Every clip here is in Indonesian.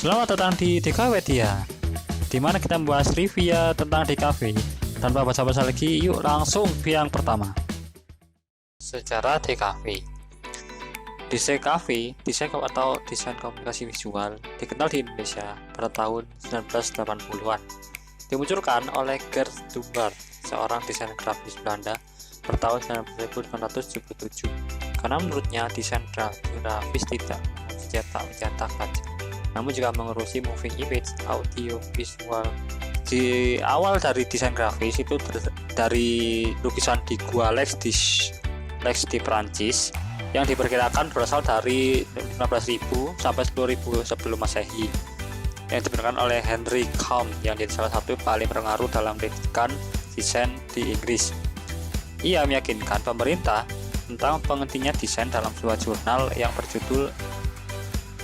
Selamat datang di DKWedia, di mana kita membahas trivia tentang DKV. Tanpa basa-basi lagi, yuk langsung ke yang pertama. Sejarah DKV. DKV, desain atau desain komunikasi visual, dikenal di Indonesia pada tahun 1980-an. Dimunculkan oleh Gert Dumbart, seorang desainer grafis Belanda pada tahun 1977. Karena menurutnya desain grafis tidak mencetak kaca, namun juga mengurusi moving image, audio, visual. Di awal dari desain grafis itu dari lukisan di Gua Lex di Prancis yang diperkirakan berasal dari 15.000 sampai 10.000 sebelum Masehi, yang diberikan oleh Henry Comte yang jadi salah satu paling berpengaruh dalam pendidikan desain di Inggris. Ia meyakinkan pemerintah tentang pentingnya desain dalam sebuah jurnal yang berjudul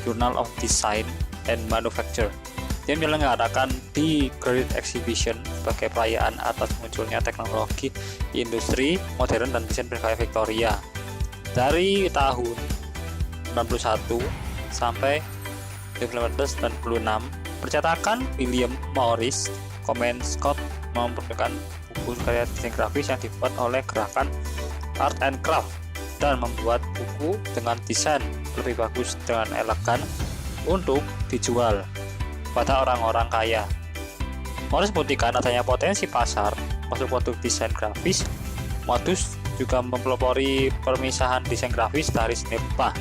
Journal of Design and Manufacture. Dia menyelenggarakan di Great Exhibition sebagai perayaan atas munculnya teknologi industri modern dan desain bergaya Victoria dari tahun 91 sampai 1996. Percetakan William Morris Comment Scott memperkenalkan buku karya desain grafis yang dibuat oleh gerakan Art and Craft dan membuat buku dengan desain lebih bagus dengan elegan untuk dijual pada orang-orang kaya. Morris membuktikan adanya potensi pasar masuk produk desain grafis. Modus juga mempelopori permisahan desain grafis dari seni rupa.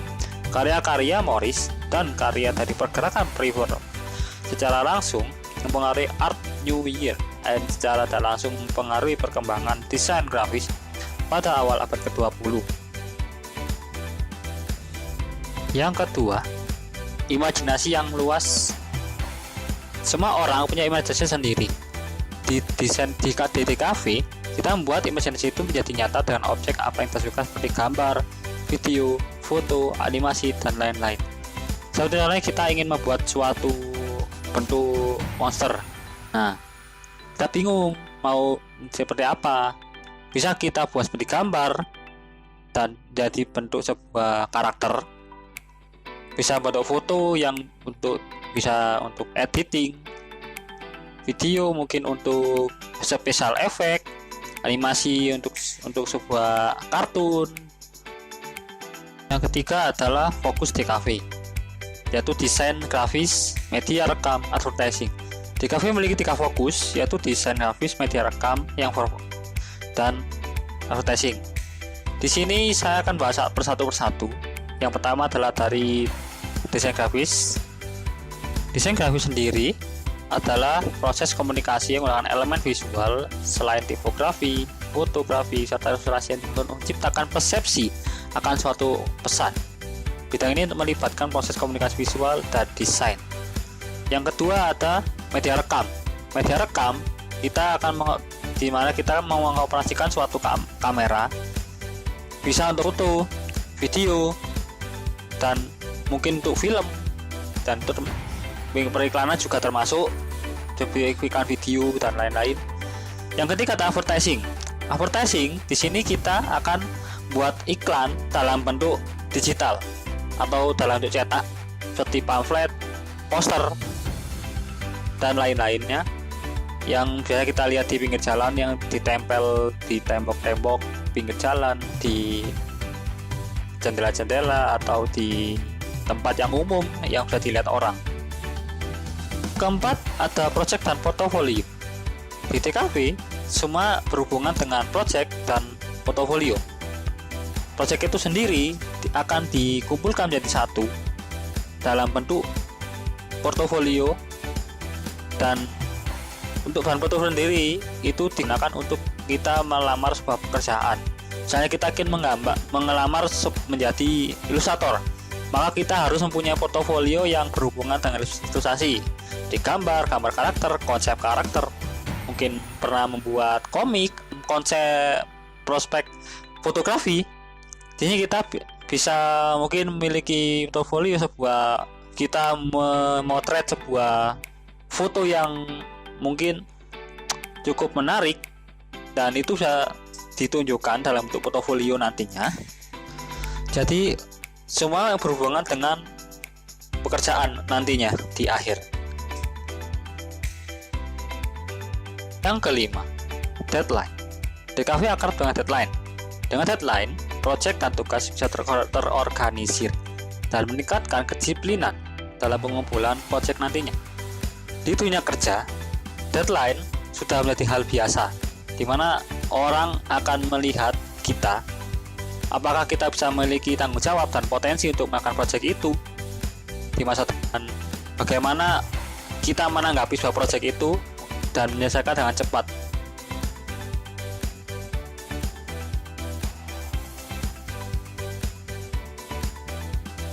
Karya-karya Morris dan karya dari pergerakan pre-reform secara langsung mempengaruhi Art New Year dan secara tak langsung mempengaruhi perkembangan desain grafis pada awal abad ke-20. Yang kedua, imajinasi yang luas. Semua orang punya imajinasi sendiri. Di desain di DKV, kita membuat imajinasi itu menjadi nyata dengan objek apa yang kita suka seperti gambar, video, foto, animasi, dan lain-lain. Sebenarnya kita ingin membuat suatu bentuk monster. Nah, kita bingung mau seperti apa. Bisa kita buat seperti gambar dan jadi bentuk sebuah karakter. Bisa bentuk foto yang bisa untuk editing, video mungkin untuk special effect, animasi untuk sebuah kartun. Yang ketiga adalah fokus DKV, yaitu desain grafis, media rekam, advertising. DKV memiliki 3 fokus, yaitu desain grafis, media rekam, dan advertising. Di sini saya akan bahas persatu. Yang pertama adalah dari desain grafis. Desain grafis sendiri adalah proses komunikasi yang menggunakan elemen visual selain tipografi, fotografi, serta ilustrasi yang menciptakan persepsi akan suatu pesan. Bidang ini melibatkan proses komunikasi visual dan desain. Yang kedua ada media rekam. Media rekam kita akan di mana kita mengoperasikan suatu kamera, bisa untuk foto, video, dan mungkin untuk film, dan periklanan juga termasuk iklan video dan lain-lain. Yang ketiga ada advertising. Advertising di sini kita akan buat iklan dalam bentuk digital atau dalam bentuk cetak seperti pamflet, poster, dan lain-lainnya yang biasa kita lihat di pinggir jalan, yang ditempel di tembok-tembok pinggir jalan, di jendela-jendela, atau di tempat yang umum yang bisa dilihat orang. Keempat ada project dan portofolio. Di DKV semua berhubungan dengan project dan portofolio. Project itu sendiri akan dikumpulkan menjadi satu dalam bentuk portofolio, dan untuk bahan portofolio sendiri itu digunakan untuk kita melamar sebuah pekerjaan. Misalnya kita ingin mengelamar menjadi ilustrator, maka kita harus mempunyai portofolio yang berhubungan dengan ilustrasi, di gambar karakter, konsep karakter, mungkin pernah membuat komik, konsep prospek fotografi. Jadi kita bisa mungkin memiliki portofolio kita memotret sebuah foto yang mungkin cukup menarik, dan itu bisa ditunjukkan dalam bentuk portofolio nantinya. Jadi semua yang berhubungan dengan pekerjaan nantinya di akhir. Yang kelima, deadline. DKV akrab dengan deadline. Dengan deadline, proyek dan tugas bisa terorganisir dan meningkatkan kedisiplinan dalam pengumpulan proyek nantinya. Di dunia kerja, deadline sudah menjadi hal biasa, di mana orang akan melihat kita, apakah kita bisa memiliki tanggung jawab dan potensi untuk melakukan proyek itu di masa depan, bagaimana kita menanggapi sebuah proyek itu dan menyelesaikan dengan cepat